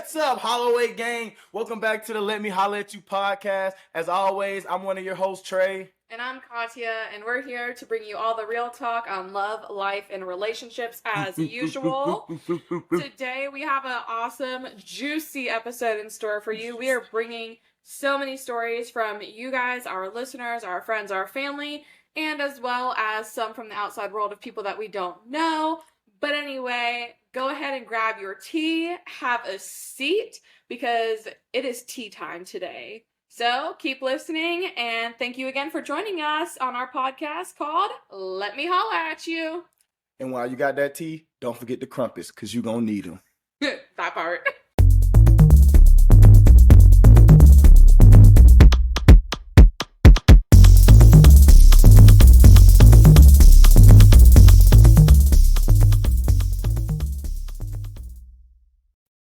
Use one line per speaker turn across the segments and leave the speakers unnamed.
What's up, Holloway gang? Welcome back to the Let Me Holla at You podcast. As always, I'm one of your hosts, Trey.
And I'm Katya, and we're here to bring you all the real talk on love, life, and relationships as usual. Today we have an awesome, juicy episode in store for you. We are bringing so many stories from you guys, our listeners, our friends, our family, and as well as some from the outside world of people that we don't know. But anyway, go ahead and grab your tea, have a seat, because it is tea time today. So keep listening, and thank you again for joining us on our podcast called Let Me Holla at You.
And while you got that tea, don't forget the crumpets, because you're going to need them.
That part.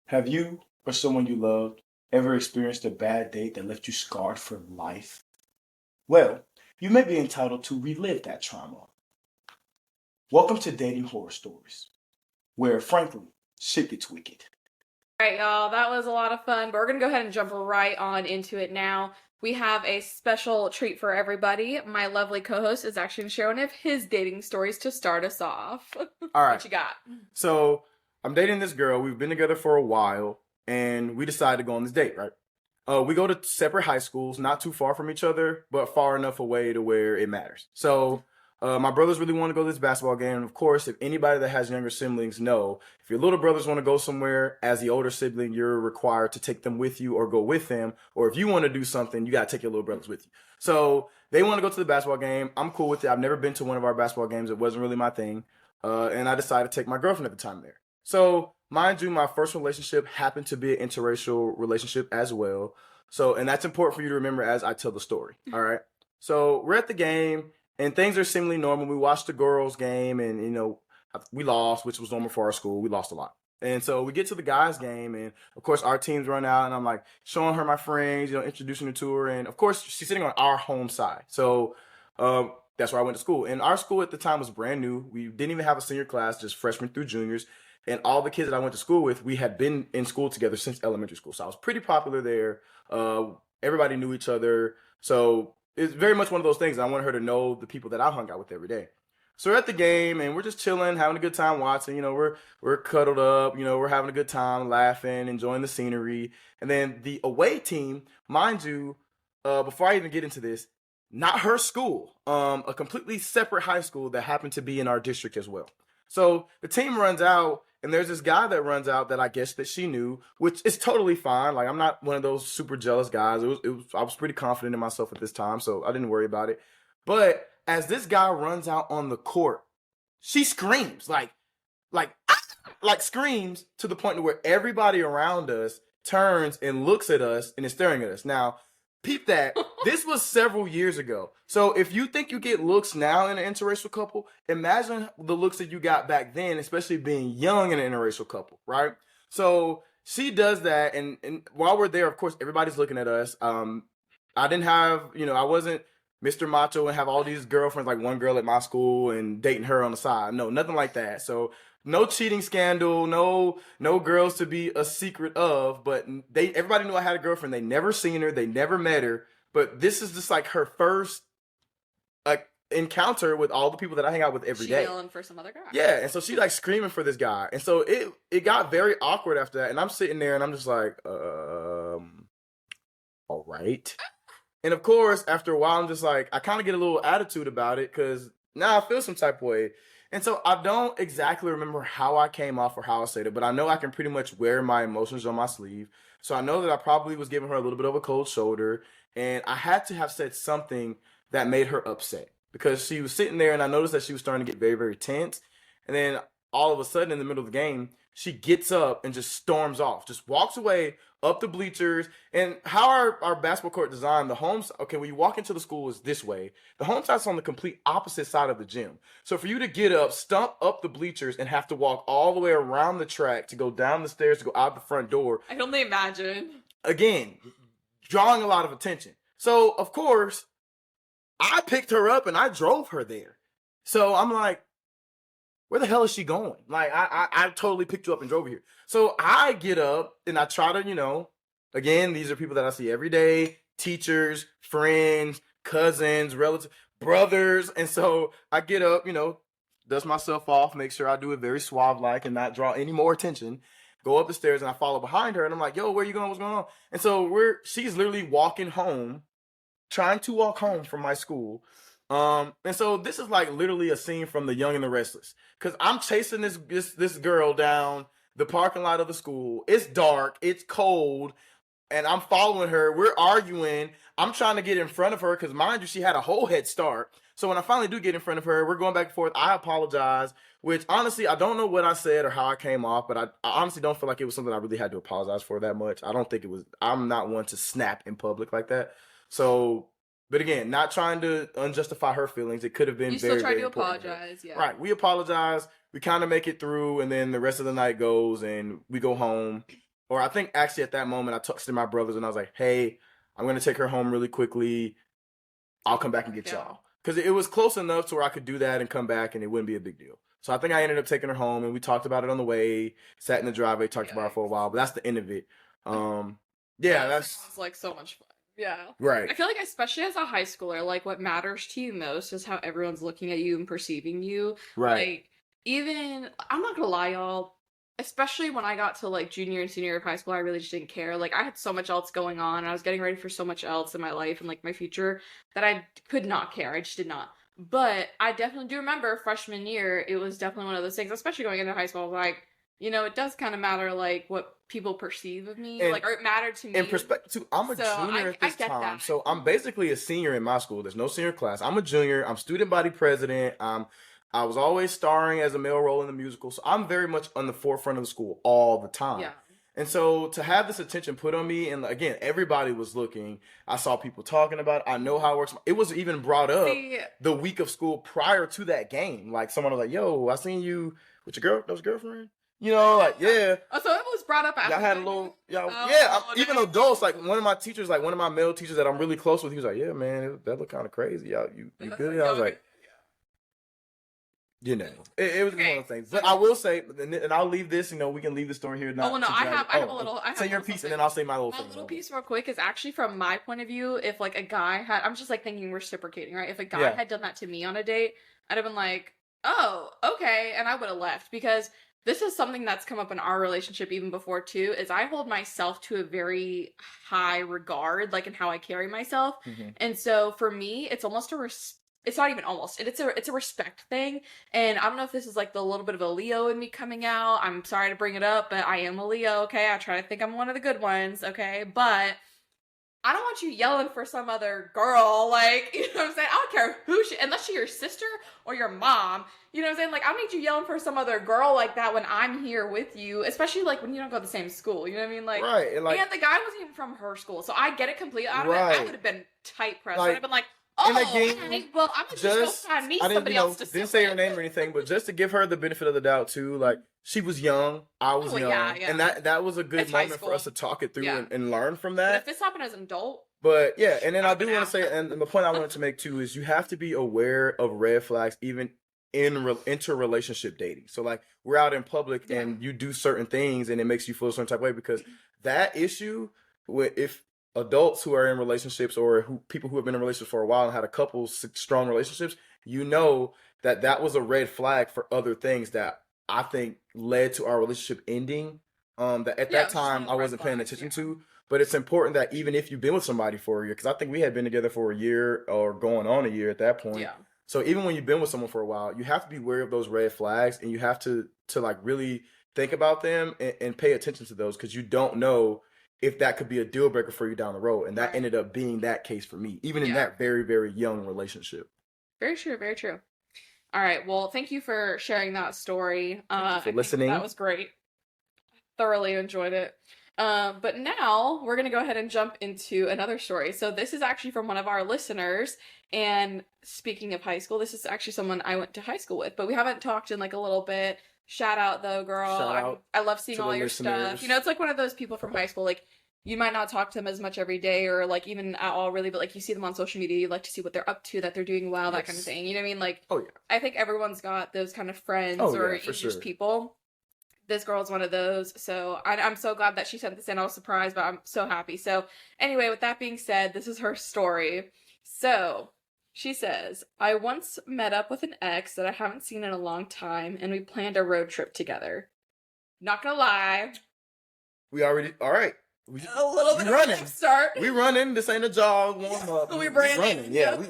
Have you or someone you loved ever experienced a bad date that left you scarred for life? Well, you may be entitled to relive that trauma. Welcome to Dating Horror Stories, where, frankly, shit gets wicked.
All right, y'all, that was a lot of fun, but we're going to go ahead and jump right on into it now. We have a special treat for everybody. My lovely co-host is actually going to share one of his dating stories to start us off.
All right.
What you got?
So, I'm dating this girl. We've been together for a while, and we decided to go on this date, right? We go to separate high schools, not too far from each other, but far enough away to where it matters. So, my brothers really want to go to this basketball game. And of course, if anybody that has younger siblings know, if your little brothers want to go somewhere, as the older sibling, you're required to take them with you or go with them. Or if you want to do something, you got to take your little brothers with you. So they want to go to the basketball game. I'm cool with it. I've never been to one of our basketball games. It wasn't really my thing. And I decided to take my girlfriend at the time there. So, mind you, my first relationship happened to be an interracial relationship as well. So, and that's important for you to remember as I tell the story. All right. So we're at the game and things are seemingly normal. We watched the girls' game and, you know, we lost, which was normal for our school. We lost a lot. And so we get to the guys' game and, of course, our teams run out and I'm like showing her my friends, you know, introducing her to her. And, of course, she's sitting on our home side. So that's where I went to school. And our school at the time was brand new. We didn't even have a senior class, just freshmen through juniors. And all the kids that I went to school with, we had been in school together since elementary school. So I was pretty popular there. Everybody knew each other. So it's very much one of those things. I wanted her to know the people that I hung out with every day. So we're at the game and we're just chilling, having a good time watching. You know, we're cuddled up. You know, we're having a good time, laughing, enjoying the scenery. And then the away team, mind you, before I even get into this, not her school, a completely separate high school that happened to be in our district as well. So the team runs out. And there's this guy that runs out that I guess that she knew, which is totally fine. Like, I'm not one of those super jealous guys. I was pretty confident in myself at this time, so I didn't worry about it. But as this guy runs out on the court, she screams, like screams to the point where everybody around us turns and looks at us and is staring at us. Now, peep that. This was several years ago. So if you think you get looks now in an interracial couple, imagine the looks that you got back then, especially being young in an interracial couple, right? So she does that. And while we're there, of course, everybody's looking at us. I didn't have, you know, I wasn't Mr. Macho and have all these girlfriends, like one girl at my school and dating her on the side. No, nothing like that. So no cheating scandal, no girls to be a secret of, but everybody knew I had a girlfriend. They never seen her, they never met her, but this is just like her first encounter with all the people that I hang out with every day.
She's yelling for some other guy.
Yeah, and so she's like screaming for this guy. And so it got very awkward after that, and I'm sitting there and I'm just like, all right. And of course, after a while, I'm just like, I kind of get a little attitude about it because now I feel some type of way. And so I don't exactly remember how I came off or how I said it, but I know I can pretty much wear my emotions on my sleeve. So I know that I probably was giving her a little bit of a cold shoulder, and I had to have said something that made her upset because she was sitting there and I noticed that she was starting to get very, very tense. And then all of a sudden in the middle of the game, she gets up and just storms off, just walks away up the bleachers. And how our basketball court designed, when you walk into the school is this way. The home side's on the complete opposite side of the gym. So for you to get up, stump up the bleachers and have to walk all the way around the track to go down the stairs to go out the front door.
I can only imagine.
Again, drawing a lot of attention. So, of course, I picked her up and I drove her there. So I'm like, where the hell is she going? Like, I totally picked you up and drove here. So I get up and I try to, again, these are people that I see every day, teachers, friends, cousins, relatives, brothers. And so I get up, dust myself off, make sure I do it very suave-like and not draw any more attention. Go up the stairs and I follow behind her and I'm like, yo, where you going? What's going on? And so she's literally walking home, trying to walk home from my school. And so this is like literally a scene from The Young and the Restless. Cause I'm chasing this girl down the parking lot of the school. It's dark, it's cold, and I'm following her. We're arguing. I'm trying to get in front of her because, mind you, she had a whole head start. So when I finally do get in front of her, we're going back and forth. I apologize, which honestly, I don't know what I said or how I came off, but I honestly don't feel like it was something I really had to apologize for that much. I don't think it was. I'm not one to snap in public like that. So, but again, not trying to unjustify her feelings. It could have been
you
very,
still try
very
to
important.
apologize, yeah.
Right. We apologize. We kind of make it through, and then the rest of the night goes, and we go home. Or I think actually at that moment, I texted my brothers, and I was like, hey, I'm going to take her home really quickly. I'll come back and get y'all. Because it was close enough to where I could do that and come back, and it wouldn't be a big deal. So I think I ended up taking her home, and we talked about it on the way, sat in the driveway, talked about it for a while, but that's the end of it. That
sounds like so much fun. Yeah.
Right.
I feel like especially as a high schooler, like what matters to you most is how everyone's looking at you and perceiving you.
Right.
Like, even, I'm not gonna lie, y'all, especially when I got to like junior and senior year of high school, I really just didn't care. Like, I had so much else going on, and I was getting ready for so much else in my life and like my future that I could not care. I just did not. But I definitely do remember freshman year, it was definitely one of those things, especially going into high school, I was like, it does kind of matter like what people perceive of me, or it mattered to me.
In perspective, too, I'm a junior at this time, that. So I'm basically a senior in my school. There's no senior class. I'm a junior. I'm student body president. I was always starring as a male role in the musical, so I'm very much on the forefront of the school all the time.
Yeah.
And so to have this attention put on me, and again, everybody was looking. I saw people talking about it. I know how it works. It was even brought up the week of school prior to that game. Like, someone was like, yo, I seen you with your girlfriend. Yeah.
Oh, so it was brought up after.
Y'all had a little, even adults, like one of my teachers, like one of my male teachers that I'm really close with, he was like, yeah, man, that looked kind of crazy. You good? I was like, it was one of those things. But I will say, and I'll leave this, we can leave the story here.
I have a little.
Say your piece, and then I'll say my little thing.
My little piece real quick is actually from my point of view. If like a guy had, I'm just like thinking reciprocating, right? If a guy had done that to me on a date, I'd have been like, oh, okay, and I would have left, because this is something that's come up in our relationship even before too, is I hold myself to a very high regard, like in how I carry myself. Mm-hmm. And so for me, it's almost it's not even almost, it's a respect thing. And I don't know if this is like the little bit of a Leo in me coming out. I'm sorry to bring it up, but I am a Leo, okay? I try to think I'm one of the good ones, okay? But I don't want you yelling for some other girl, like, you know what I'm saying? I don't care who unless she's your sister or your mom, you know what I'm saying? Like, I don't need you yelling for some other girl like that when I'm here with you, especially, like, when you don't go to the same school, you know what I mean? Like,
right. And
the guy wasn't even from her school, so I get it completely out of it. I would have been tight pressed. I'd have been like, oh, okay, well, I'm gonna just go find me somebody else to
didn't say her name or anything, but just to give her the benefit of the doubt, too, like, she was young, I was young, and that was a good moment for us to talk it through and learn from that.
But if this happened as an adult...
But, yeah, and then I do want to say, and the point I wanted to make, too, is you have to be aware of red flags, even in interrelationship dating. So, like, we're out in public, and you do certain things, and it makes you feel a certain type of way, because that issue, if adults who are in relationships, or people who have been in relationships for a while and had a couple strong relationships, that was a red flag for other things that I think led to our relationship ending. That at that time I wasn't paying attention to. But it's important that even if you've been with somebody for a year, because I think we had been together for a year or going on a year at that point. Yeah. So even when you've been with someone for a while, you have to be aware of those red flags, and you have to like really think about them and pay attention to those, because you don't know if that could be a deal breaker for you down the road. And that ended up being that case for me, even in that very, very young relationship.
Very true. Very true. All right. Well, thank you for sharing that story.
Thank you for listening.
That was great. Thoroughly enjoyed it. But now we're going to go ahead and jump into another story. So this is actually from one of our listeners. And speaking of high school, this is actually someone I went to high school with, but we haven't talked in like a little bit. Shout out though, girl. I love seeing all your stuff. It's like one of those people from high school. Like, you might not talk to them as much every day or like even at all really, but like you see them on social media, you like to see what they're up to, that they're doing well, that kind of thing. You know what I mean? Like,
oh yeah,
I think everyone's got those kind of friends or even just people. This girl's one of those. So I'm so glad that she sent this in. I was surprised, but I'm so happy. So anyway, with that being said, this is her story. So she says, I once met up with an ex that I haven't seen in a long time, and we planned a road trip together. Not gonna lie.
We already, all right.
A little bit
running.
of a start.
We running. This ain't a jog warm up.
We running.
Yeah, we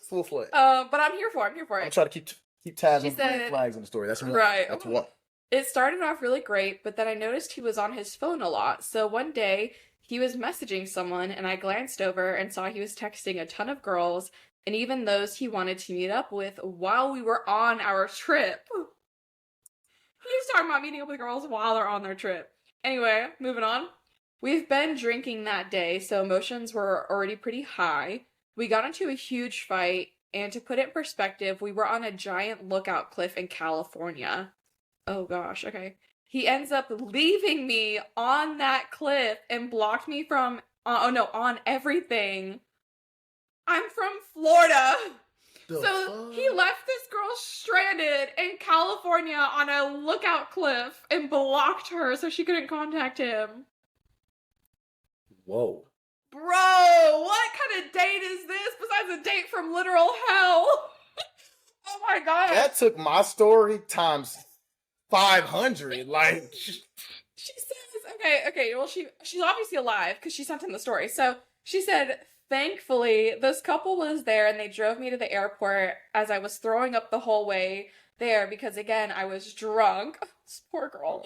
full fledged.
But I'm here for it.
I'm trying to keep tabs on the flags in the story. That's one.
Right.
That's one.
It started off really great, but then I noticed he was on his phone a lot. So one day he was messaging someone, and I glanced over and saw he was texting a ton of girls, and even those he wanted to meet up with while we were on our trip. He's talking about meeting up with girls while they're on their trip. Anyway, moving on. We've been drinking that day, so emotions were already pretty high. We got into a huge fight, and to put it in perspective, we were on a giant lookout cliff in California. Oh gosh, okay. He ends up leaving me on that cliff and blocked me from, on everything. I'm from Florida. So he left this girl stranded in California on a lookout cliff and blocked her so she couldn't contact him.
Whoa.
Bro, what kind of date is this besides a date from literal hell? Oh my god.
That took my story times 500. Like,
she says, okay, well, she's obviously alive because she sent in the story. So she said, thankfully, this couple was there and they drove me to the airport as I was throwing up the whole way there because, again, I was drunk. This poor girl.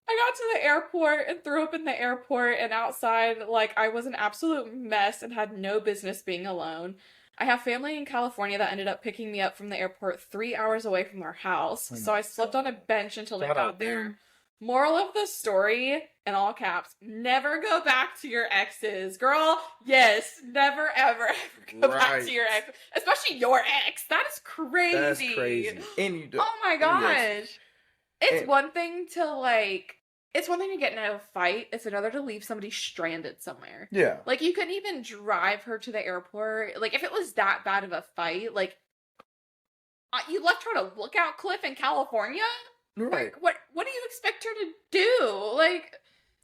I got to the airport and threw up in the airport and outside, like, I was an absolute mess and had no business being alone. I have family in California that ended up picking me up from the airport 3 hours away from their house, so I slept on a bench until they got there. Moral of the story, in all caps, never go back to your exes. Girl, yes, never, ever, ever go back to your ex. Especially your ex. That is crazy.
That's crazy. And you do.
Oh my gosh. It's one thing to, it's one thing to get in a fight. It's another to leave somebody stranded somewhere.
Yeah.
Like, you couldn't even drive her to the airport. Like, if it was that bad of a fight, like, you left her on a lookout cliff in California?
Right.
What do you expect her to do? Like,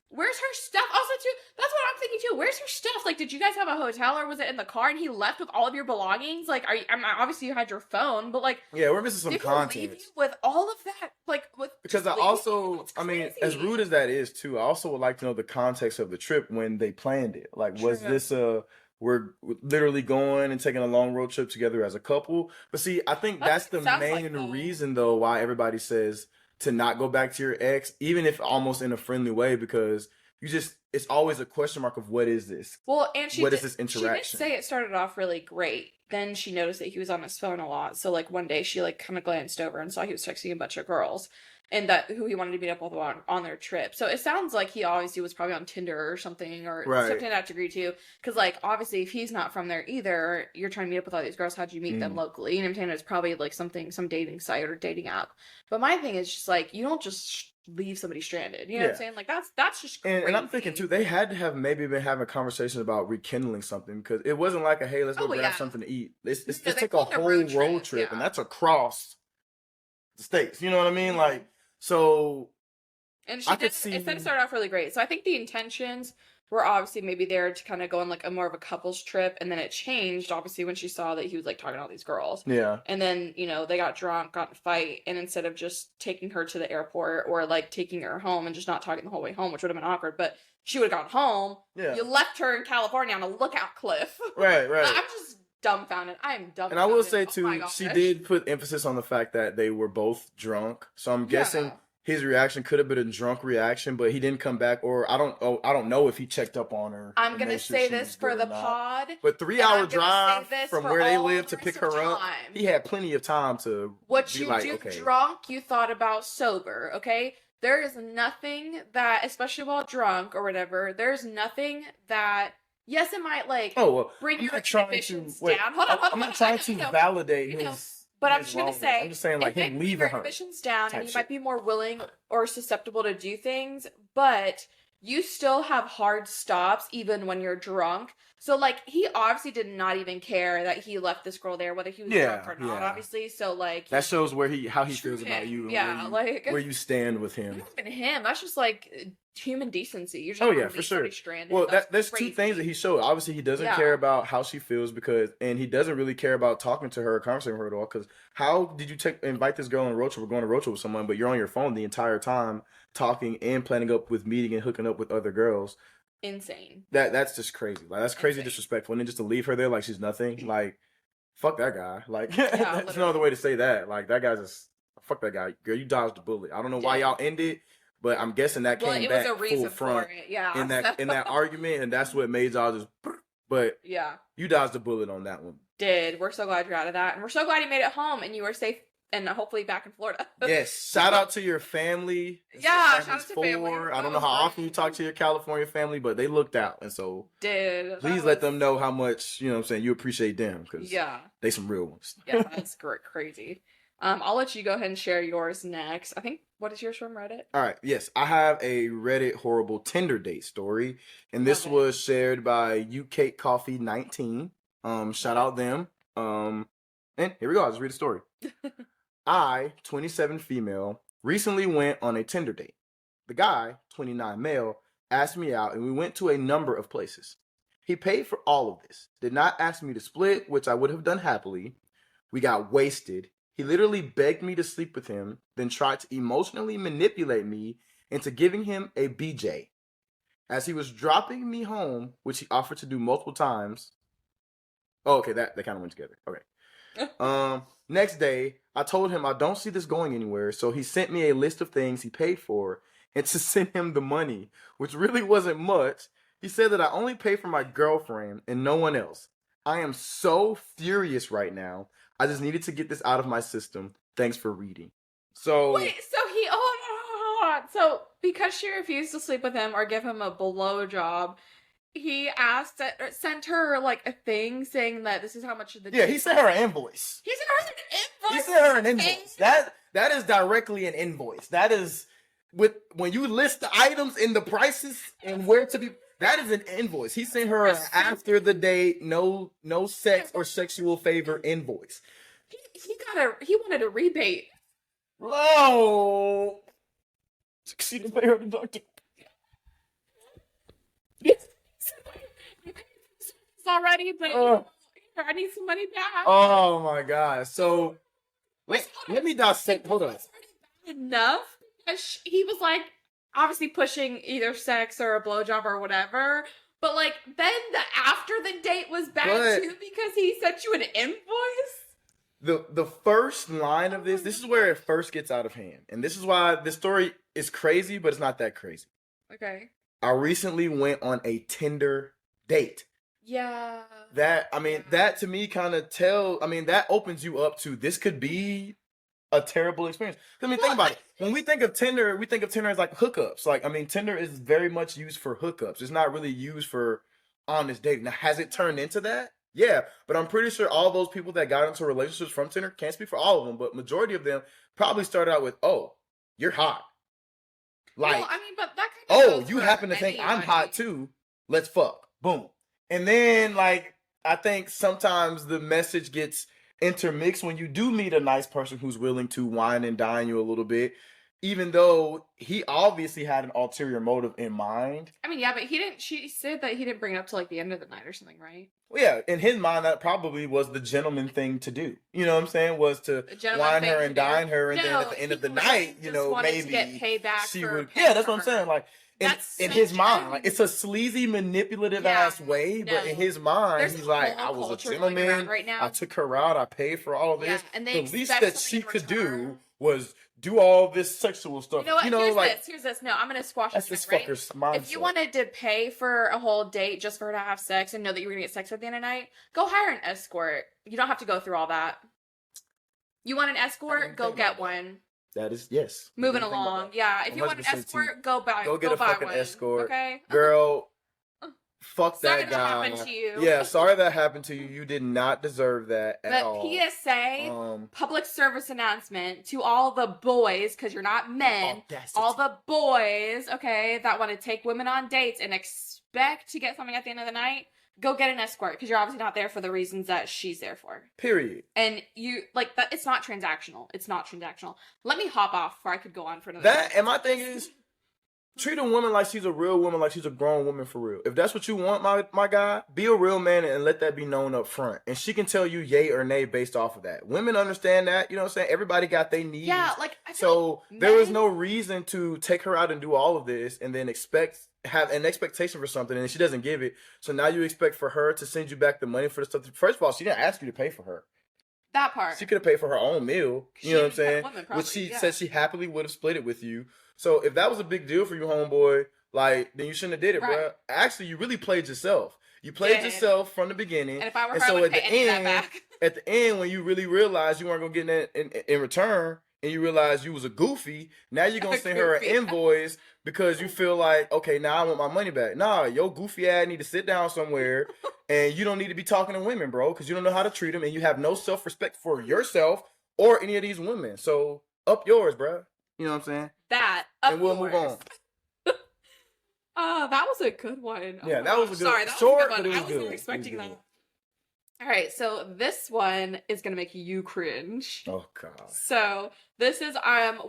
where's her stuff? Also, too, that's what I'm thinking, too. Where's her stuff? Like, did you guys have a hotel or was it in the car and he left with all of your belongings? Like, obviously you had your phone, but like...
Yeah, we're missing some content.
Did he leave you with all of that? Like, with...
Because as rude as that is, too, I also would like to know the context of the trip when they planned it. Like, was this we're literally going and taking a long road trip together as a couple? But see, I think that's the main reason, though, why everybody says to not go back to your ex, even if almost in a friendly way, because it's always a question mark of what is this? Well, and what is this interaction?
She did say it started off really great. Then she noticed that he was on his phone a lot. So like one day she like kind of glanced over and saw he was texting a bunch of girls and who he wanted to meet up with on their trip. So it sounds like he obviously was probably on Tinder or something or something to that degree too. Because like obviously if he's not from there either, you're trying to meet up with all these girls. How'd you meet them locally? You know what I'm saying? It's probably like some dating site or dating app. But my thing is just like, you don't just leave somebody stranded. You know what I'm saying? Like that's just crazy.
And I'm thinking too, they had to have maybe been having conversations about rekindling something because it wasn't like a, hey, let's go grab something to eat. It's like a whole road trip and that's across the states. You know what I mean? Like, so
and it started off really great. So I think the intentions were obviously maybe there to kind of go on like a more of a couples trip, and then it changed obviously when she saw that he was like talking to all these girls. Yeah. And then, you know, they got drunk, got in a fight, and instead of just taking her to the airport or like taking her home and just not talking the whole way home, which would have been awkward, but she would have gone home. Yeah. You left her in California on a lookout cliff. Right. I'm just dumbfounded. I am dumbfounded.
And I will say too, she did put emphasis on the fact that they were both drunk. So I'm guessing his reaction could have been a drunk reaction, but he didn't come back, or I don't know if he checked up on her.
I'm gonna say this for the pod,
but 3-hour drive from where they live to pick her up, he had plenty of time to.
What you do drunk, you thought about sober. Okay, there is nothing that, especially while drunk or whatever, there's nothing that. Yes, it might bring your inhibitions down. Hold on.
I'm not trying to validate his.
But I'm just going to say,
I'm just saying, like, him leaving her.
Inhibitions down, and you might be more willing or susceptible to do things, but you still have hard stops even when you're drunk. So, like, he obviously did not even care that he left this girl there, whether he was drunk or not, obviously. So, like...
That shows how he feels about you and where you stand with him.
Not even him. That's just, like, human decency. You just
for sure. Well, there's two things that he showed. Obviously, he doesn't care about how she feels and he doesn't really care about talking to her or conversing with her at all. Because how did you invite this girl on a road trip or going on a road trip with someone, but you're on your phone the entire time talking and planning up with meeting and hooking up with other girls?
Insane.
That's just crazy. Like, that's crazy disrespectful. And then just to leave her there like she's nothing. Like, fuck that guy. Like, there's no other way to say that. Like, that guy's just... Fuck that guy. Girl, you dodged the bullet. I don't know why y'all ended... But I'm guessing that came back full front in that argument, and that's what made y'all just. But you dodged the bullet on that one.
We're so glad you're out of that, and we're so glad you made it home, and you were safe, and hopefully back in Florida.
Yes, shout out to your family.
Shout out to family.
I don't know how often you talk to your California family, but they looked out, and so please let them know how much you appreciate them because they some real ones.
Yeah, that's crazy. I'll let you go ahead and share yours next. I think, what is yours from Reddit?
All right, yes. I have a Reddit horrible Tinder date story, and this was shared by UK Coffee 19. Shout out them. And here we go. I'll just read the story. I, 27 female, recently went on a Tinder date. The guy, 29 male, asked me out, and we went to a number of places. He paid for all of this. Did not ask me to split, which I would have done happily. We got wasted. He literally begged me to sleep with him, then tried to emotionally manipulate me into giving him a BJ. As he was dropping me home, which he offered to do multiple times. Oh, okay, that kind of went together. Okay. Next day, I told him I don't see this going anywhere, so he sent me a list of things he paid for and to send him the money, which really wasn't much. He said that I only pay for my girlfriend and no one else. I am so furious right now. I just needed to get this out of my system. Thanks for reading. So
wait, so because she refused to sleep with him or give him a blowjob, he sent her like a thing saying that this is how much of the
he sent her an invoice.
He sent her an invoice.
He sent her an invoice. That is directly an invoice. That is when you list the items and the prices and where to be. That is an invoice. He sent her an after the date, no sex or sexual favor invoice.
He wanted a rebate.
Oh, succeeded to pay her deductible.
Yes, it's already, but I need some money back.
Oh my god! So let me dissect. Hold on.
Enough. He was like. Obviously pushing either sex or a blowjob or whatever, but like then after the date was bad too because he sent you an invoice.
The first line of this is where it first gets out of hand, and this is why this story is crazy, but it's not that crazy.
Okay.
I recently went on a Tinder date.
Yeah.
That to me that opens you up to this could be a terrible experience. I mean, think about it. When we think of Tinder as like hookups. Like, I mean, Tinder is very much used for hookups. It's not really used for honest dating. Now, has it turned into that? Yeah, but I'm pretty sure all those people that got into relationships from Tinder, can't speak for all of them, but majority of them probably started out with, "Oh, you're hot." Like,
well, I mean, but that kind of
you happen to think I'm hot too. Let's fuck. Boom. And then, like, I think sometimes the message gets intermixed when you do meet a nice person who's willing to wine and dine you a little bit, even though he obviously had an ulterior motive in mind.
I mean, yeah, but she said that he didn't bring it up till like the end of the night or something, right?
Well, yeah, in his mind, that probably was the gentleman thing to do. You know what I'm saying? Was to wine her and dine her, and then at the end of the night, maybe
to get paid back
she would. Yeah, that's what I'm saying. Like, in his mind, like, it's a sleazy, manipulative ass way, but in his mind, he's like, I was a gentleman. Right now. I took her out. I paid for all of this.
And
the least that she could do was do all this sexual stuff.
You know what? Here's this. No, I'm gonna squash
that's this fucker's mindset.
If you wanted to pay for a whole date just for her to have sex and know that you were gonna get sex at the end of the night, go hire an escort. You don't have to go through all that. You want an escort? Go get one.
That is, yes.
Moving along. Yeah. If you want an escort, go get a
fucking
one.
escort.
Okay?
Girl, fuck
Sorry
that
that
guy.
happened to you.
Yeah, sorry that happened to you. You did not deserve that at
But
all.
PSA, public service announcement to all the boys, because you're not men, all the boys, okay, that want to take women on dates and expect to get something at the end of the night, go get an escort, because you're obviously not there for the reasons that she's there for.
Period.
And you, like, that. It's not transactional. It's not transactional. Let me hop off before I could go on for another.
That, and my thing is, treat a woman like she's a real woman, like she's a grown woman for real. If that's what you want, my guy, be a real man and let that be known up front. And she can tell you yay or nay based off of that. Women understand that, you know what I'm saying? Everybody got their needs.
Yeah, like,
so there is no reason to take her out and do all of this and then have an expectation for something and she doesn't give it. So now you expect for her to send you back the money for the stuff. First of all, she didn't ask you to pay for her.
That part.
She could have paid for her own meal. You know what I'm saying? Which she said she happily would have split it with you. So if that was a big deal for you, homeboy, like, then you shouldn't have did it, bro. Actually, you really played yourself. You played yourself from the beginning.
And if I were her, I would pay any of that back.
At the end, when you really realized you weren't going to get that in return, and you realized you was a goofy, now you're going to send her an invoice because you feel like, okay, now I want my money back. Nah, your goofy ass need to sit down somewhere, and you don't need to be talking to women, bro, because you don't know how to treat them, and you have no self-respect for yourself or any of these women. So, up yours, bro. You know what I'm saying?
And
we'll move on.
That was a good one.
Yeah, that was a good one.
Sorry, that
short,
was a good one.
but it was
I wasn't
good.
expecting that. All right, so this one is gonna make you cringe.
Oh god.
So this is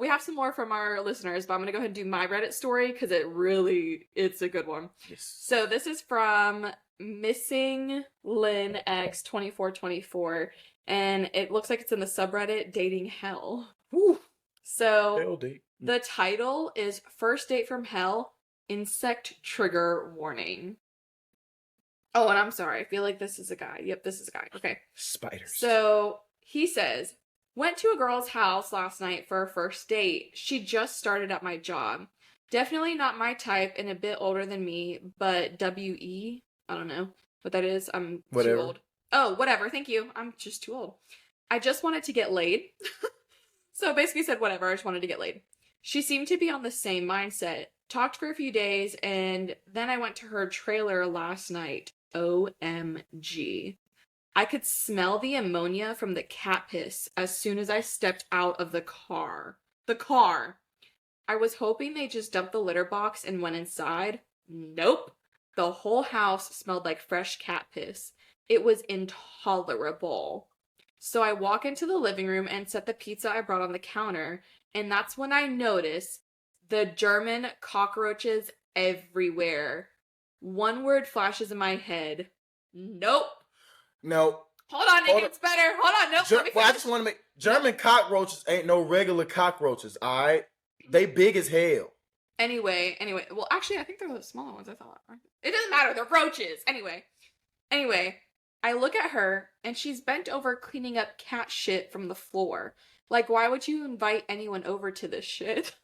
we have some more from our listeners, but I'm gonna go ahead and do my Reddit story because it's a good one.
Yes.
So this is from Missing Lynn X 2424, and it looks like it's in the subreddit Dating Hell.
Woo.
So
Hell date.
The title is First Date from Hell, Insect Trigger Warning. Oh, and I'm sorry. I feel like this is a guy. Yep, this is a guy. Okay.
Spiders.
So he says, went to a girl's house last night for a first date. She just started at my job. Definitely not my type and a bit older than me, but WE. I don't know what that is. I'm too old. Oh, whatever. Thank you. I'm just too old. I just wanted to get laid. So basically said, whatever. I just wanted to get laid. She seemed to be on the same mindset. Talked for a few days, and then I went to her trailer last night. OMG. I could smell the ammonia from the cat piss as soon as I stepped out of the car. I was hoping they just dumped the litter box and went inside. Nope. The whole house smelled like fresh cat piss. It was intolerable. So I walk into the living room and set the pizza I brought on the counter, and that's when I notice the German cockroaches everywhere. One word flashes in my head. Nope.
No.
Hold on, it gets better. Hold on, nope.
I just want to make German cockroaches ain't no regular cockroaches, alright? They big as hell.
Anyway. Well, actually, I think they're the smaller ones, I thought. It doesn't matter. They're roaches. Anyway, I look at her, and she's bent over cleaning up cat shit from the floor. Like, why would you invite anyone over to this shit?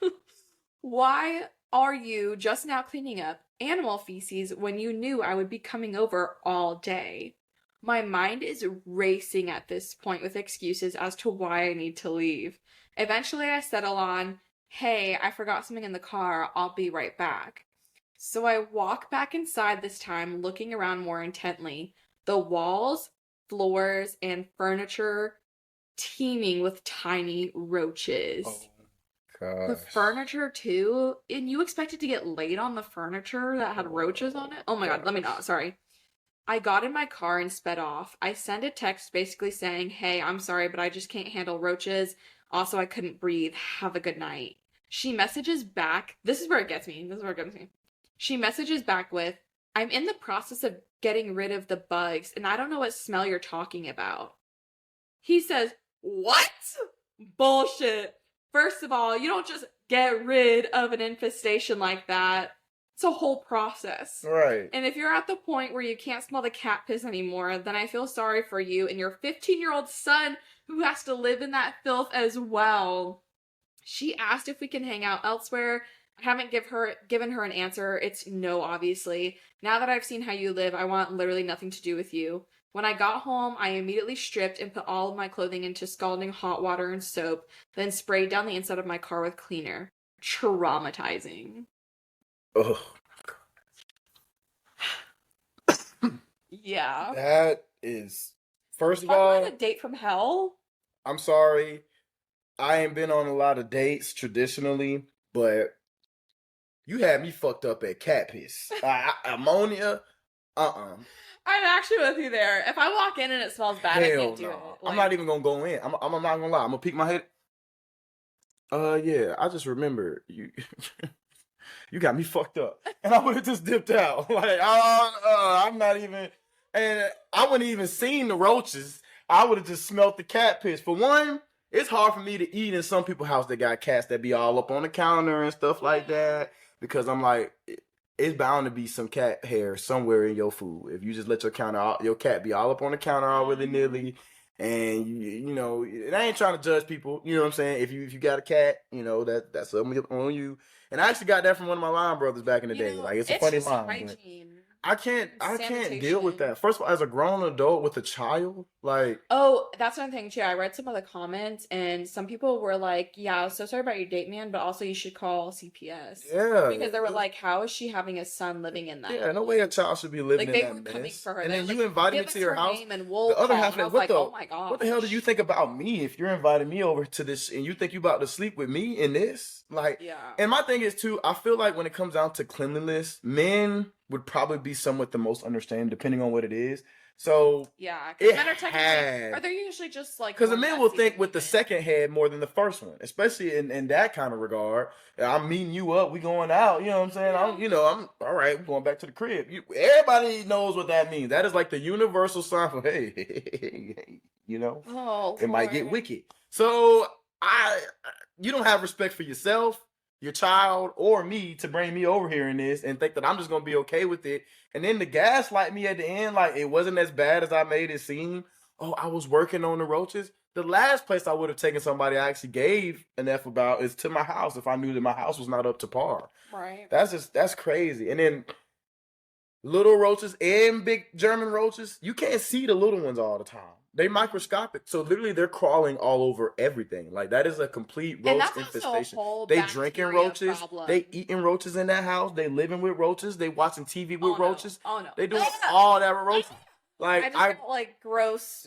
Why are you just now cleaning up animal feces when you knew I would be coming over all day? My mind is racing at this point with excuses as to why I need to leave. Eventually, I settle on, hey, I forgot something in the car. I'll be right back. So I walk back inside this time, looking around more intently. The walls, floors, and furniture teeming with tiny roaches.
Oh, gosh.
The furniture, too? And you expected to get laid on the furniture that had roaches on it? Oh my god, let me not. Sorry. I got in my car and sped off. I sent a text basically saying, hey, I'm sorry, but I just can't handle roaches. Also, I couldn't breathe. Have a good night. She messages back. This is where it gets me. She messages back with, I'm in the process of getting rid of the bugs, and I don't know what smell you're talking about. He says, what? Bullshit. First of all, you don't just get rid of an infestation like that. It's a whole process.
Right.
And if you're at the point where you can't smell the cat piss anymore, then I feel sorry for you and your 15-year-old son who has to live in that filth as well. She asked if we can hang out elsewhere. I haven't given her an answer. It's no, obviously. Now that I've seen how you live, I want literally nothing to do with you. When I got home, I immediately stripped and put all of my clothing into scalding hot water and soap, then sprayed down the inside of my car with cleaner. Traumatizing.
Oh.
Yeah.
That is, first of
Talk
all,
about a date from hell.
I'm sorry. I ain't been on a lot of dates traditionally, but you had me fucked up at cat piss. Ammonia,
I'm actually with you there. If I walk in and it smells bad, I
hell
can't do
no.
it.
I'm not even gonna go in. I'm not gonna lie. I'm gonna peek my head. Yeah. I just remember you. You got me fucked up, and I would have just dipped out. Like, I'm not even, and I wouldn't even seen the roaches. I would have just smelt the cat piss. For one, it's hard for me to eat in some people's house that got cats that be all up on the counter and stuff like that, because I'm like, it's bound to be some cat hair somewhere in your food. If you just let your cat be all up on the counter all willy nilly. And you know, and I ain't trying to judge people. You know what I'm saying? If you got a cat, you know that's on you. And I actually got that from one of my line brothers back in the day. Like, it's a funny
just
line.
hygiene.
I can't deal with
Sanitation.
that. First of all, as a grown adult with a child, like,
Oh, that's one thing too. I read some of the comments, and some people were like, "Yeah, so sorry about your date, man, but also you should call CPS."
yeah,
Because they were like, "How is she having a son living in that?"
yeah, no way a child should be living
Like,
in
they
that
were
mess.
coming for her.
And
They
then
were
you
like,
invited me
"Give
to
us
your
her
house.
name and we'll
The other
call."
half
And I
of
was like,
the
"Oh my
what the hell do you
gosh."
think about me if you're inviting me over to this and you think you about to sleep with me in this? Like,
Yeah.
and my thing is too, I feel like when it comes down to cleanliness, men would probably be somewhat the most understanding, depending on what it is. So
Yeah,
it
because men are technically, or they're usually just like,
because the
more
men will
messy
think
than
with the
women.
second head more than the first one, especially in that kind of regard. I'm meeting you up, we going out. You know what I'm saying? I'm all right. We're going back to the crib. Everybody knows what that means. That is like the universal sign for hey, you know,
Oh,
it might get
Lord.
wicked. So you don't have respect for yourself, your child, or me to bring me over here in this and think that I'm just gonna be okay with it. And then the gaslight me at the end, like it wasn't as bad as I made it seem. Oh, I was working on the roaches. The last place I would have taken somebody I actually gave an F about is to my house if I knew that my house was not up to par.
Right.
That's crazy. And then little roaches and big German roaches, you can't see the little ones all the time. They microscopic. So literally they're crawling all over everything. Like, that is a complete
And
roach
that's also a
infestation.
whole
They drinking
bacteria
roaches.
problem.
They eating roaches in that house. They living with roaches. They watching TV with roaches.
Oh no.
They doing all that with roaches.
I
Like,
just got like gross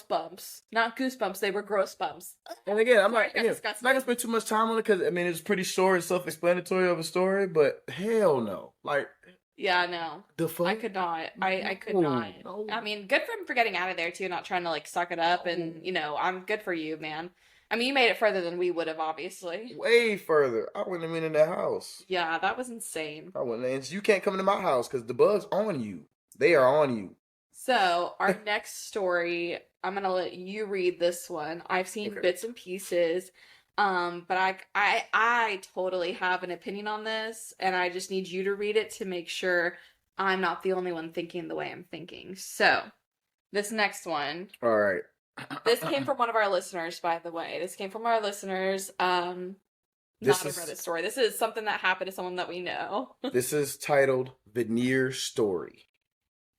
bumps. Not goosebumps, they were gross bumps.
and again, I'm
Sorry,
not,
I got
again, I'm
disgusted.
not gonna spend too much time on it because I mean it's pretty short and self-explanatory of a story. But hell no, like,
Yeah, no.
the fuck.
I could not. I could
No,
not.
no.
I mean, good for him for getting out of there too, not trying to like suck it up, and I'm good for you, man. I mean, you made it further than we would have, obviously.
Way further. I wouldn't have been in that house.
Yeah, that was insane.
I wouldn't. And you can't come into my house because the bugs on you. They are on you.
So, our next story, I'm gonna let you read this one. I've seen
Okay.
bits and pieces, but I totally have an opinion on this, and I just need you to read it to make sure I'm not the only one thinking the way I'm thinking. So, this next one,
All right.
this came from one of our listeners, by the way. This came from our listeners.
This
Not a Reddit story. This is something that happened to someone that we know.
This is titled Veneers Story.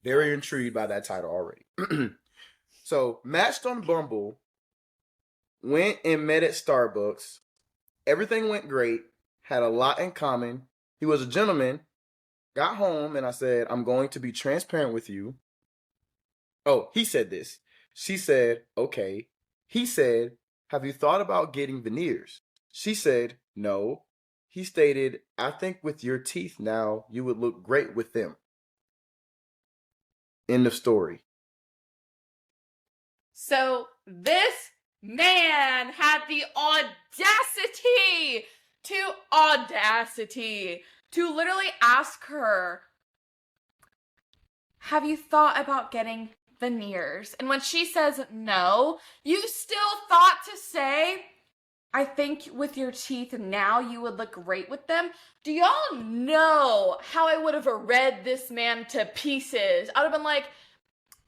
Very intrigued by that title already. So, matched on Bumble, went and met at Starbucks. Everything went great. Had a lot in common. He was a gentleman. Got home and I said, I'm going to be transparent with you. Oh, he said this. She said, okay. He said, have you thought about getting veneers? She said, no. He stated, I think with your teeth now, you would look great with them. End of story.
So this man had the audacity to literally ask her, have you thought about getting veneers? And when she says no, you still thought to say, I think with your teeth now you would look great with them. Do y'all know how I would have read this man to pieces? I would have been like,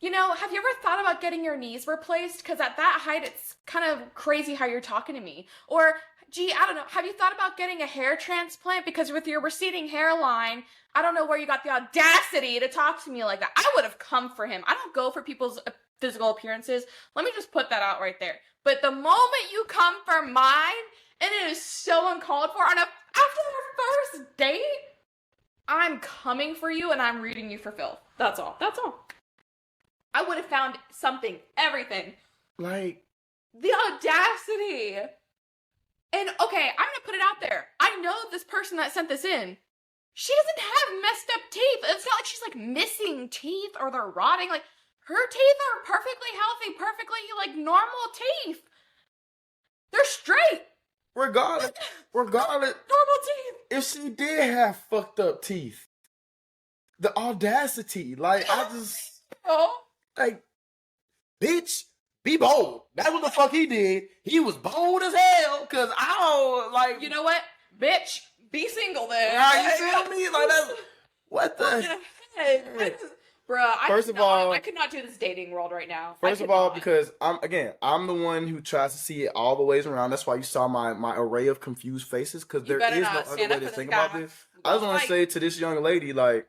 have you ever thought about getting your knees replaced? Because at that height, it's kind of crazy how you're talking to me. Or, gee, I don't know. Have you thought about getting a hair transplant? Because with your receding hairline, I don't know where you got the audacity to talk to me like that. I would have come for him. I don't go for people's physical appearances. Let me just put that out right there. But the moment you come for mine, and it is so uncalled for, and after the first date, I'm coming for you and I'm reading you for filth. That's all. I would have found something, everything.
Like,
The audacity. And okay, I'm gonna put it out there. I know this person that sent this in. She doesn't have messed up teeth. It's not like she's like missing teeth or they're rotting. Like her teeth are perfectly healthy, perfectly like normal teeth. They're straight.
regardless,
Normal teeth.
if she did have fucked up teeth, the audacity, like, I just,
Oh.
like, bitch, be bold. That's what the fuck he did. He was bold as hell, cause I don't, like,
You know what? Bitch, be single then.
right, you feel me? Like, that's, what the?
Bruh,
First of all,
I could not do this dating world right now.
First of all, because I'm the one who tries to see it all the ways around. That's why you saw my array of confused faces, because there is no other way to think about this. I just want to say to this young lady, like,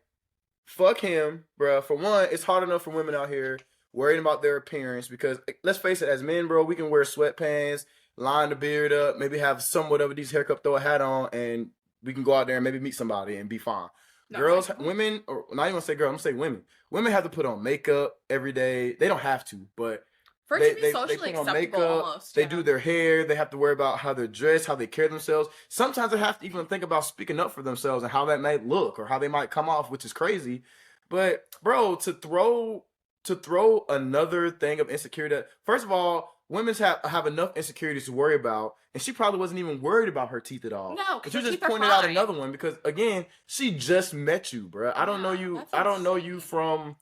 fuck him, bruh. For one, it's hard enough for women out here worrying about their appearance, because let's face it, as men, bro, we can wear sweatpants, line the beard up, maybe have somewhat of a decent haircut, throw a hat on, and we can go out there and maybe meet somebody and be fine. No, girls, women, or not even say girls, I'm gonna say women. Women have to put on makeup every day. They don't have to, but
for it to be socially acceptable, makeup, almost.
They do their hair. They have to worry about how they're dressed, how they carry themselves. Sometimes they have to even think about speaking up for themselves and how that might look or how they might come off, which is crazy. But bro, to throw another thing of insecurity. First of all, women have enough insecurities to worry about, and she probably wasn't even worried about her teeth at all.
No, because
you just pointed out another one, because again, she just met you, bro. I don't know you. I don't know you from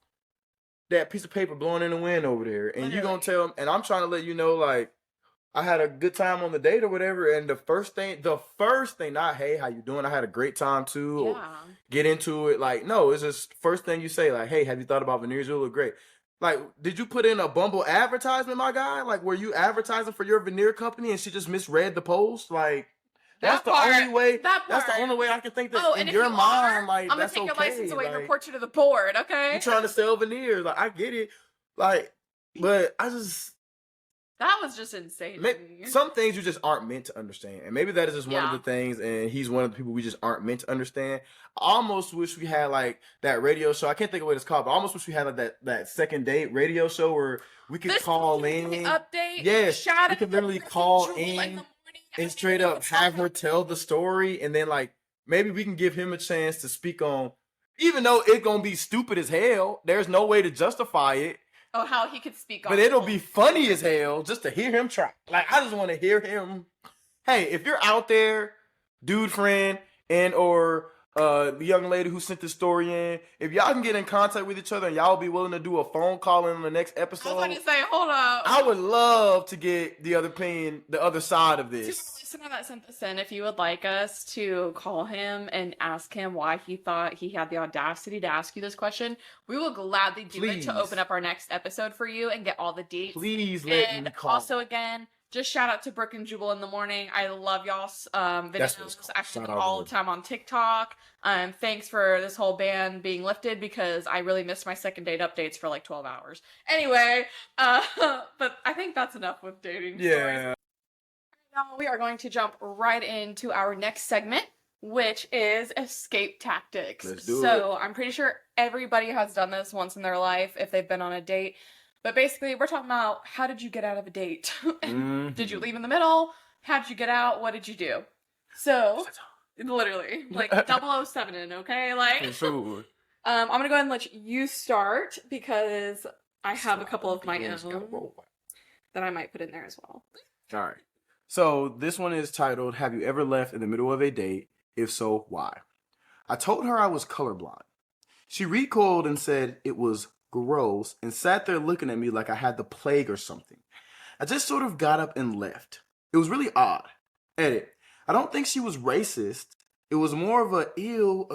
that piece of paper blowing in the wind over there, and you gonna tell. And I'm trying to let you know, like, I had a good time on the date or whatever. And the first thing, not hey, how you doing? I had a great time too. Yeah. Or get into it, like, no, it's just first thing you say, like, hey, have you thought about veneers? You look great. Like, did you put in a Bumble advertisement, my guy? Like, were you advertising for your veneer company and she just misread the post? Like, that's the only way. That's the only way I can think that in your mind, like, that's okay. I'm gonna take your license away and report you to the board. Okay. You trying to sell veneers? Like, I get it. Like, but I just.
That was just insane.
Some things you just aren't meant to understand. And maybe that is just one of the things, and he's one of the people we just aren't meant to understand. I almost wish we had, like, that radio show. I can't think of what it's called, but I almost wish we had, like, that second date radio show where we could call in.
Update.
Yes. We could literally call in and straight up have her tell the story. And then, like, maybe we can give him a chance to speak on, even though it's going to be stupid as hell, there's no way to justify it.
Oh, how he could speak on.
But it'll be funny as hell just to hear him try. Like, I just want to hear him. Hey, if you're out there, dude friend, and or the young lady who sent the story in, if y'all can get in contact with each other and y'all be willing to do a phone call in the next episode.
I was going to say, hold up.
I would love to get the other opinion, the other side of this.
To the listener that sent this in, if you would like us to call him and ask him why he thought he had the audacity to ask you this question, we will gladly do it to open up our next episode for you and get all the dates.
Please let me call.
Also, again, just shout out to Brooke and Jubal in the morning. I love y'all's videos. Actually, all the time on TikTok. Thanks for this whole ban being lifted, because I really missed my second date updates for like 12 hours. Anyway, but I think that's enough with dating stories. Now we are going to jump right into our next segment, which is escape tactics.
Let's do
it. I'm pretty sure everybody has done this once in their life if they've been on a date. But basically, we're talking about, how did you get out of a date? Did you leave in the middle? How did you get out? What did you do? So, literally, like 007, okay? Like, for sure. I'm going to go ahead and let you start, because I have a couple of my own that I might put in there as well.
All right. So, this one is titled, Have You Ever Left in the Middle of a Date? If so, why? I told her I was colorblind. She recoiled and said it was gross and sat there looking at me like I had the plague or something. I just sort of got up and left. It was really odd. Edit. I don't think she was racist. It was more of a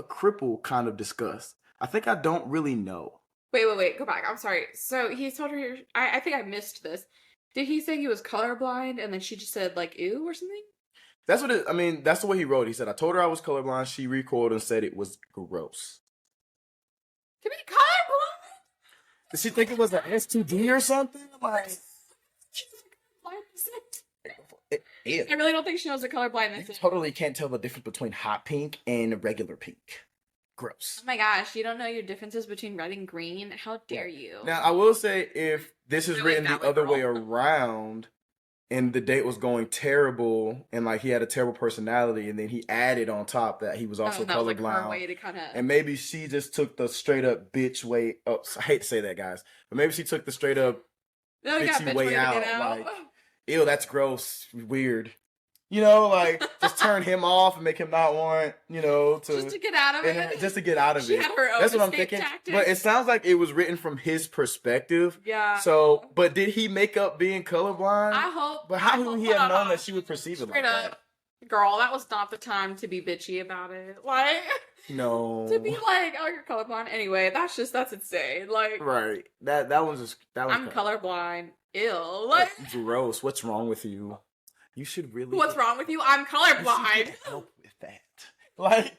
cripple kind of disgust. I think I don't really know.
Wait. Go back. I'm sorry. So he told her, I think I missed this. Did he say he was colorblind and then she just said like, ew or something?
That's the way he wrote it. He said, I told her I was colorblind. She recoiled and said it was gross.
To be colorblind?
Did she think it was an STD or something? Like,
I really don't think she knows what colorblindness is.
You totally can't tell the difference between hot pink and regular pink. Gross.
Oh my gosh, you don't know your differences between red and green? How dare you?
Now, I will say, if this is
Really
written the
valid,
other
girl.
way around, and the date was going terrible, and like he had a terrible personality, and then he added on top that he was also
that was like her
colorblind,
way to kind of.
and maybe she just took the straight up bitch way. Oh, I hate to say that, guys, but maybe she took the straight up
No, yeah,
bitchy
bitch
way
way to
out.
get out.
Like, ew, that's gross, weird. You know, like just turn him off and make him not want, to
Just to get out of it.
just to get out of
She
it.
had her own
That's what I'm
escape
thinking.
tactic.
But it sounds like it was written from his perspective.
Yeah.
So, but did he make up being colorblind?
I hope.
But how would he have known that
she
she would perceive it
Straight
like
up, girl, that was not the time to be bitchy about it. Like,
that? No.
to be like, oh, you're colorblind. Anyway, that's insane. Like,
Right. That was just
I'm colorblind. Ew. Like,
gross. What's wrong with you? You should really.
what's wrong with you? I'm
You should
colorblind.
get help with that. Like,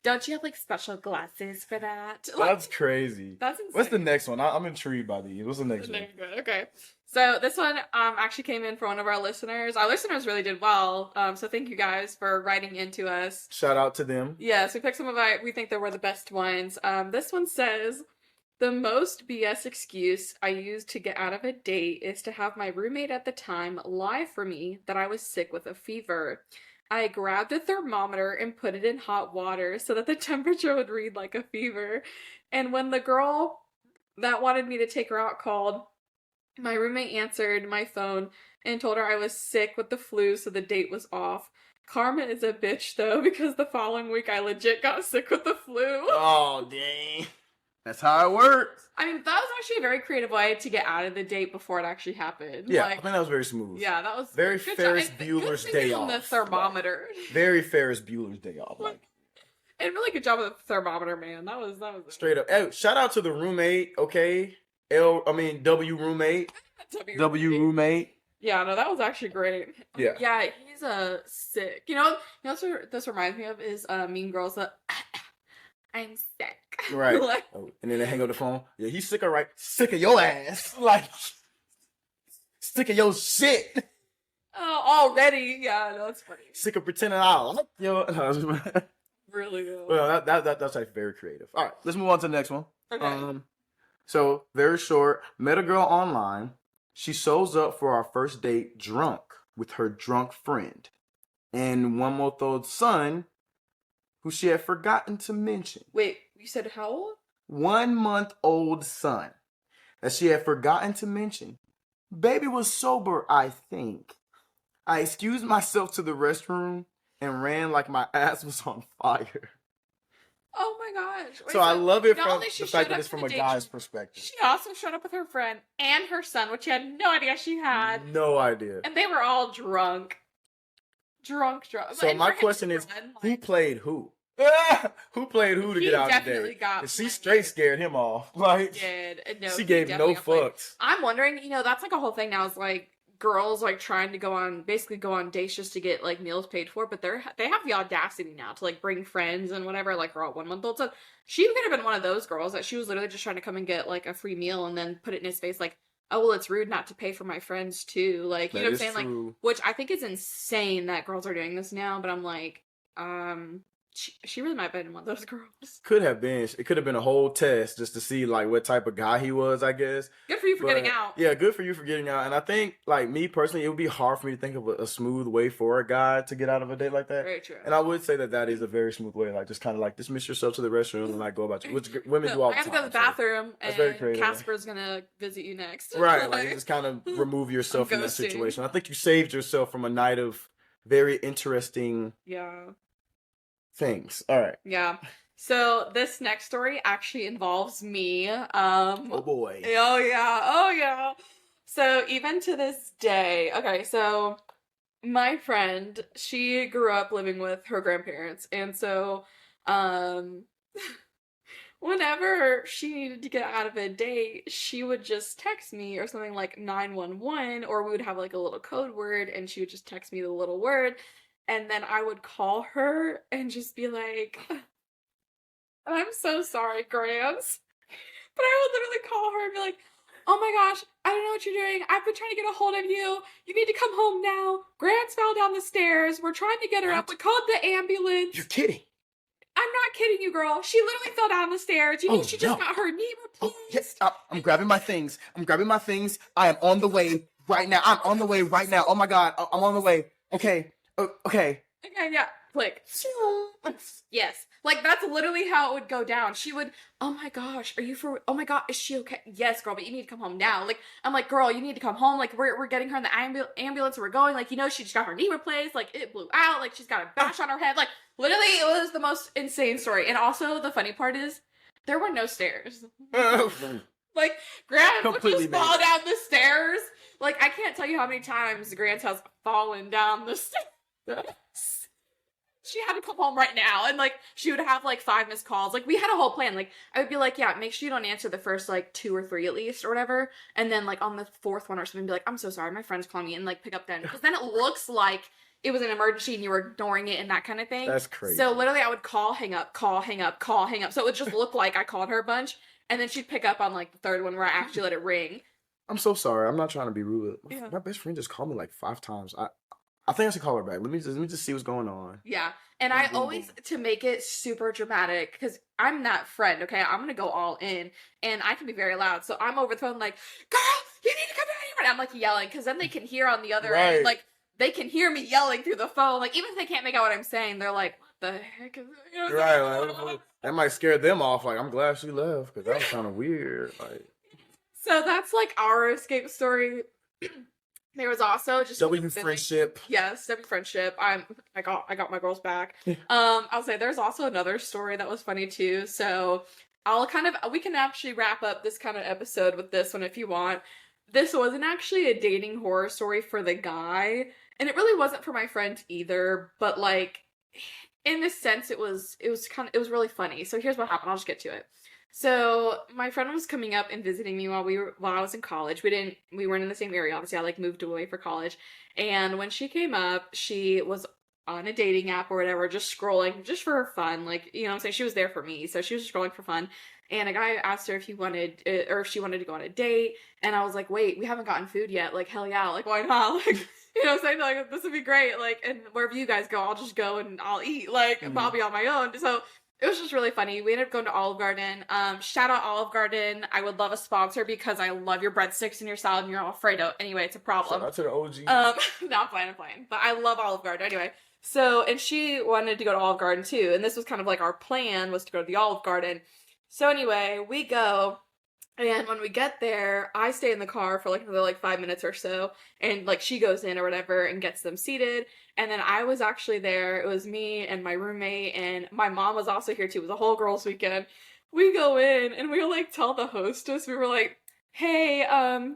Don't you have like special glasses for that?
that's crazy.
That's insane.
What's the next one? I'm intrigued by these. What's the next one?
Okay. So this one actually came in from one of our listeners. Our listeners really did well. So thank you guys for writing into us.
Shout out to them.
Yes, we picked some of we think they were the best ones. This one says, the most BS excuse I used to get out of a date is to have my roommate at the time lie for me that I was sick with a fever. I grabbed a thermometer and put it in hot water so that the temperature would read like a fever. And when the girl that wanted me to take her out called, my roommate answered my phone and told her I was sick with the flu, so the date was off. Karma is a bitch, though, because the following week I legit got sick with the flu.
Oh, dang. That's how it works.
I mean, that was actually a very creative way to get out of the date before it actually happened.
Yeah,
Like,
I think that was very smooth.
yeah, that was
Very
good
Ferris
job.
Bueller's
Good
day
thinking on
off.
the thermometer.
Very Ferris Bueller's day off. Like,
And really good job with the thermometer, man. That was
straight up. Hey, shout out to the roommate, okay? W roommate. W roommate.
Yeah, no, that was actually great.
Yeah.
Yeah, he's sick. You know what this reminds me of is Mean Girls. I'm sick.
Right.
Like,
And then they hang up the phone. Yeah, he's sick of sick of your ass. Like, sick of your shit.
oh, already. Yeah, no, that's funny.
Sick of pretending I like you.
Really good.
Well, that's like very creative. All right, let's move on to the next one.
Okay.
So very short. Met a girl online. She shows up for our first date drunk with her drunk friend and 1-month-old son, who she had forgotten to mention.
Wait, you said how old?
1-month-old son that she had forgotten to mention. Baby was sober, I think. I excused myself to the restroom and ran like my ass was on fire.
Oh my gosh. Wait,
So I love it
not
from
only
the
she
fact
showed
that
up
it's
for
from
the
a
date,
guy's perspective.
She also showed up with her friend and her son, which she had no idea she had.
No idea.
And they were all drunk. Drunk.
So
And
my
for his
question is,
friend,
who
like,
played who? Who played who to
He
get out
definitely
today?
got
She
money.
straight scared him off. Like,
did. No,
she
he
gave no
definitely got played.
fucks.
I'm wondering, that's like a whole thing now is like girls like trying to go on dates just to get like meals paid for, but they have the audacity now to like bring friends and whatever, like her 1-month-old son. She could have been one of those girls that she was literally just trying to come and get like a free meal and then put it in his face like, oh well, it's rude not to pay for my friends too. Like, you know what I'm saying?
True.
Like, which I think is insane that girls are doing this now, but I'm like, she really might have been one of those girls.
Could have been. It could have been a whole test just to see like what type of guy he was, I guess.
Good for you for getting out.
Yeah, good for you for getting out. And I think, like me personally, it would be hard for me to think of a smooth way for a guy to get out of a date like that.
Very true.
And I would say that is a very smooth way. Like, just kind of like dismiss yourself to the restroom and like go about you. Which women do all the
I
time.
gotta go to the bathroom,
that's very
and
creative.
Casper's gonna visit you next.
Right, like just kind of remove yourself from that
Ghosting.
situation. I think you saved yourself from a night of very interesting
Yeah.
things. All right.
Yeah. So this next story actually involves me.
Oh boy.
Oh yeah. So even to this day, okay, so my friend, she grew up living with her grandparents, and so whenever she needed to get out of a date, she would just text me or something like 911, or we would have like a little code word and she would just text me the little word, and then I would call her and just be like, I'm so sorry, Grams. But I would literally call her and be like, oh my gosh, I don't know what you're doing. I've been trying to get a hold of you. You need to come home now. Grants fell down the stairs. We're trying to get her up. We called the ambulance.
You're kidding.
I'm not kidding you, girl. She literally fell down the stairs. You mean she just got her knee replaced?
Oh, yes, stop. I'm grabbing my things. I am on the way right now. Oh my God. I'm on the way. Okay. Okay.
Okay, yeah. Click. Yes. Like, that's literally how it would go down. She would, oh my gosh, oh my God, is she okay? Yes, girl, but you need to come home now. Like, I'm like, girl, you need to come home. Like, we're getting her in the ambulance. We're going. Like, she just got her knee replaced. Like, it blew out. Like, she's got a bash on her head. Like, literally, it was the most insane story. And also, the funny part is, there were no stairs. Like, Grant would just fall down the stairs. Like, I can't tell you how many times Grant has fallen down the stairs. She had to come home right now, and like she would have like 5 missed calls. Like, we had a whole plan. Like, I would be like, yeah, make sure you don't answer the first like 2 or 3 at least or whatever, and then like on the 4th one or something, be like, I'm so sorry, my friend's calling me, and like pick up then, because then it looks like it was an emergency and you were ignoring it and that kind of thing.
That's crazy.
So literally, I would call, hang up, call, hang up, call, hang up. So it would just look like I called her a bunch, and then she'd pick up on like the 3rd one where I actually let it ring.
I'm so sorry. I'm not trying to be rude. My best friend just called me like 5 times. I think I should call her back. Let me just see what's going on.
Yeah. And I always, to make it super dramatic, because I'm that friend, okay? I'm going to go all in, and I can be very loud. So I'm over the phone like, girl, you need to come down here. And I'm like yelling, because then they can hear on the other end. Like, they can hear me yelling through the phone. Like, even if they can't make out what I'm saying, they're like, what the heck is that?
Right. That might scare them off. Like, I'm glad she left, because that was kind of weird. Like,
so that's like our escape story. There was also just
W friendship.
Yes, W friendship. I got my girls back. I'll say there's also another story that was funny too. So we can actually wrap up this kind of episode with this one if you want. This wasn't actually a dating horror story for the guy, and it really wasn't for my friend either, but like in this sense it was really funny. So here's what happened. I'll just get to it. So my friend was coming up and visiting me while I was in college. We weren't in the same area. Obviously, I like moved away for college. And when she came up, she was on a dating app or whatever, just scrolling, just for her fun. Like, you know what I'm saying? She was there for me. So she was just scrolling for fun. And a guy asked her if she wanted to go on a date. And I was like, wait, we haven't gotten food yet. Like, hell yeah. Like, why not? Like, you know what I'm saying? Like, this would be great. Like, and wherever you guys go, I'll just go and I'll eat. Like, I'll be on my own. So it was just really funny. We ended up going to Olive Garden. Shout out Olive Garden. I would love a sponsor because I love your breadsticks and your salad and your Alfredo. Anyway, it's a problem.
Shout out to the OG.
No, I'm playing. But I love Olive Garden. Anyway, so, and she wanted to go to Olive Garden too. And this was kind of like our plan was to go to the Olive Garden. So anyway, we go. And when we get there, I stay in the car for like another 5 minutes or so. And like she goes in or whatever and gets them seated. And then I was actually there. It was me and my roommate, and my mom was also here too. It was a whole girls' weekend. We go in and we like tell the hostess, we were like, hey,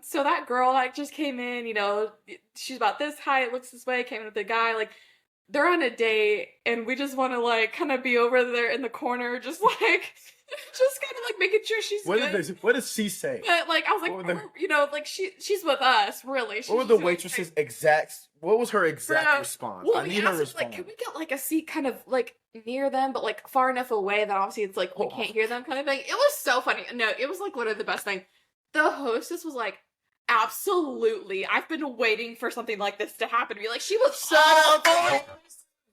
so that girl that just came in, you know, she's about this height, looks this way, came in with a guy, like, they're on a date, and we just want to like kind of be over there in the corner, just like just kind of like making sure she's good.
What does she say?
But like I was like, you know, like she's with us, really.
What was the waitress's what was her exact response?
Well, I need her response. Like, can we get like a seat kind of like near them, but like far enough away that obviously it's like we can't hear them kind of thing. It was so funny. No, it was like literally the best thing. The hostess was like, absolutely, I've been waiting for something like this to happen to me. Like, she was so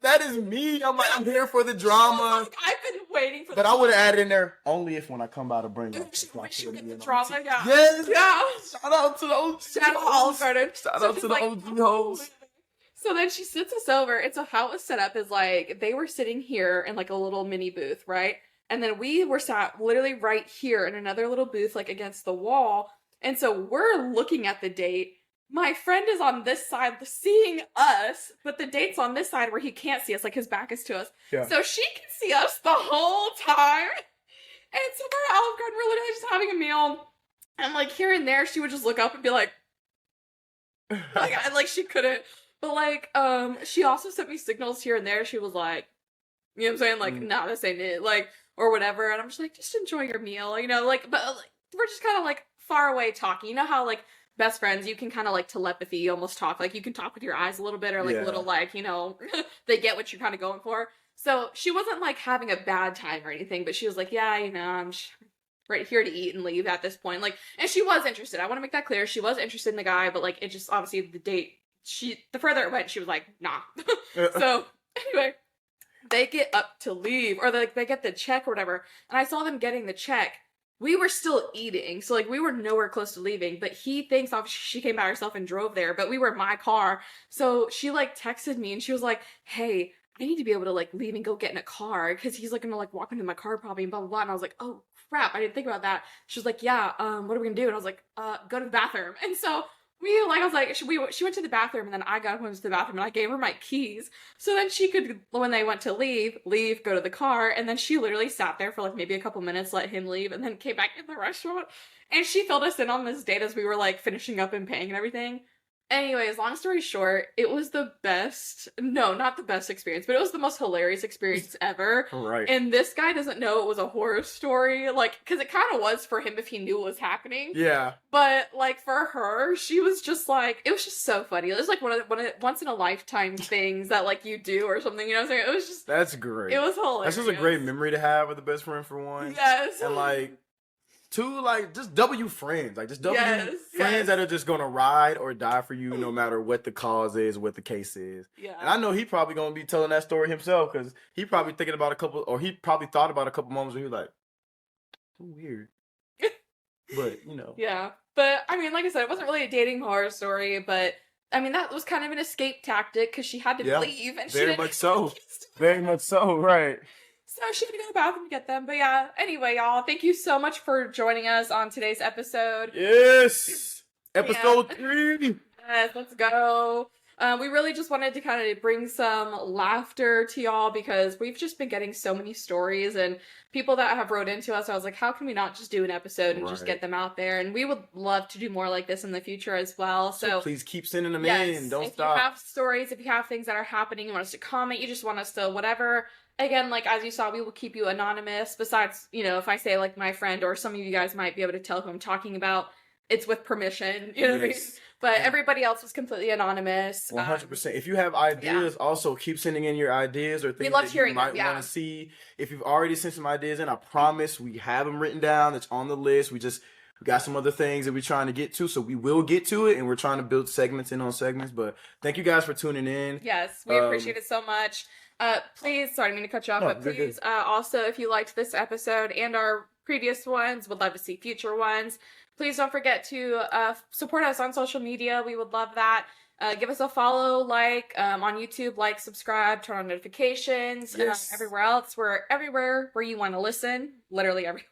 that is me. I'm here for the drama.
Like, I've been waiting for.
But I would have added in there only if when I come by to bring
up the drama. Yeah.
Yes.
Yeah.
Shout out to the OG.
Shout out Olive Garden.
Shout out to the OG hoes.
So then she sits us over. And so how it was set up is like they were sitting here in like a little mini booth, right? And then we were sat literally right here in another little booth, like against the wall. And so we're looking at the date. My friend is on this side seeing us, but the date's on this side where he can't see us, like his back is to us. Yeah. So she can see us the whole time. And so we're at Olive Garden, we're literally just having a meal. And like here and there, she would just look up and be like, like she couldn't. But like, she also sent me signals here and there. She was like, you know what I'm saying? Like, nah, this ain't it. Like, or whatever. And I'm just like, just enjoy your meal, you know? Like, but like, we're just kind of like far away talking. You know how like best friends, you can kind of like telepathy almost talk. Like you can talk with your eyes a little bit or like a little like, you know, they get what you're kind of going for. So she wasn't like having a bad time or anything, but she was like, yeah, you know, I'm just right here to eat and leave at this point. Like, and she was interested. I want to make that clear. She was interested in the guy, but like, it just obviously the date, the further it went, she was like, nah. So anyway, they get up to leave, or they get the check or whatever, and I saw them getting the check. We were still eating, so like we were nowhere close to leaving, but he thinks she came by herself and drove there, but we were in my car. So she like texted me and she was like, hey, I need to be able to like leave and go get in a car because he's like gonna like walk into my car probably and blah blah blah. And I was like, oh crap, I didn't think about that. She was like, yeah, what are we gonna do? And I was like, go to the bathroom. And so I was like, she went to the bathroom, and then I got up and went to the bathroom, and I gave her my keys. So then she could, when they went to leave, go to the car, and then she literally sat there for like maybe a couple minutes, let him leave, and then came back in the restaurant. And she filled us in on this date as we were like finishing up and paying and everything. Anyways, long story short, it was the best, no, not the best experience, but it was the most hilarious experience ever.
Right.
And this guy doesn't know it was a horror story, like, because it kind of was for him if he knew what was happening.
Yeah.
But, like, for her, she was just like, it was just so funny. It was like one of once in a lifetime things that, like, you do or something, you know what I'm saying? It was just.
That's great.
It was hilarious.
That's just a great memory to have with a best friend, for one.
Yes.
And, like, two, like, just W friends. Like, just W
Yes,
friends
yes.
that are just gonna ride or die for you no matter what the cause is, what the case is.
Yeah.
And I know he probably gonna be telling that story himself, because he probably thinking about he probably thought about a couple moments where he was like, weird. But, you know.
Yeah. But, I mean, like I said, it wasn't really a dating horror story, but, I mean, that was kind of an escape tactic because she had to leave. And
very much so. Very much so, right.
So she had to go to the bathroom to get them. But yeah, anyway, y'all, thank you so much for joining us on today's episode.
Yes! Episode 3!
Yes, let's go. We really just wanted to kind of bring some laughter to y'all because we've just been getting so many stories and people that have wrote into us. I was like, how can we not just do an episode and just get them out there? And we would love to do more like this in the future as well. So
please keep sending them
yes,
in. Don't
if
stop.
If you have stories, if you have things that are happening, you want us to comment, you just want us to whatever. Again, like as you saw, we will keep you anonymous. Besides, you know, if I say like my friend or some of you guys might be able to tell who I'm talking about, it's with permission. You know what I mean? But everybody else was completely anonymous.
100%. If you have ideas, also keep sending in your ideas or things that you might want to see. If you've already sent some ideas in, I promise we have them written down. It's on the list. We got some other things that we're trying to get to, so we will get to it, and we're trying to build segments in on segments. But thank you guys for tuning in.
Yes, we appreciate it so much. Please, sorry, I didn't mean to cut you off, but please, also, if you liked this episode and our previous ones, would love to see future ones. Please don't forget to support us on social media. We would love that. Give us a follow, on YouTube, subscribe, turn on notifications.
Yes.
Everywhere else, we're everywhere where you want to listen, literally everywhere.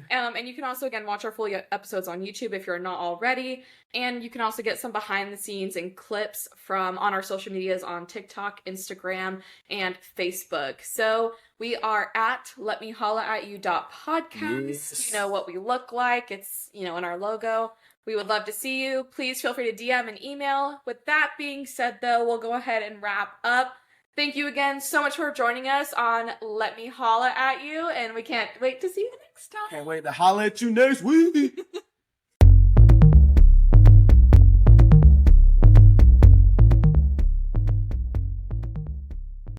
And you can also, again, watch our full episodes on YouTube if you're not already. And you can also get some behind the scenes and clips on our social medias on TikTok, Instagram, and Facebook. So we are at Let Me Holla at You.podcast.
Yes.
You know what we look like. It's, in our logo. We would love to see you. Please feel free to DM and email. With that being said, though, we'll go ahead and wrap up. Thank you again so much for joining us on Let Me Holla at You, and we can't wait to see you next time.
Can't wait to holla at you next week.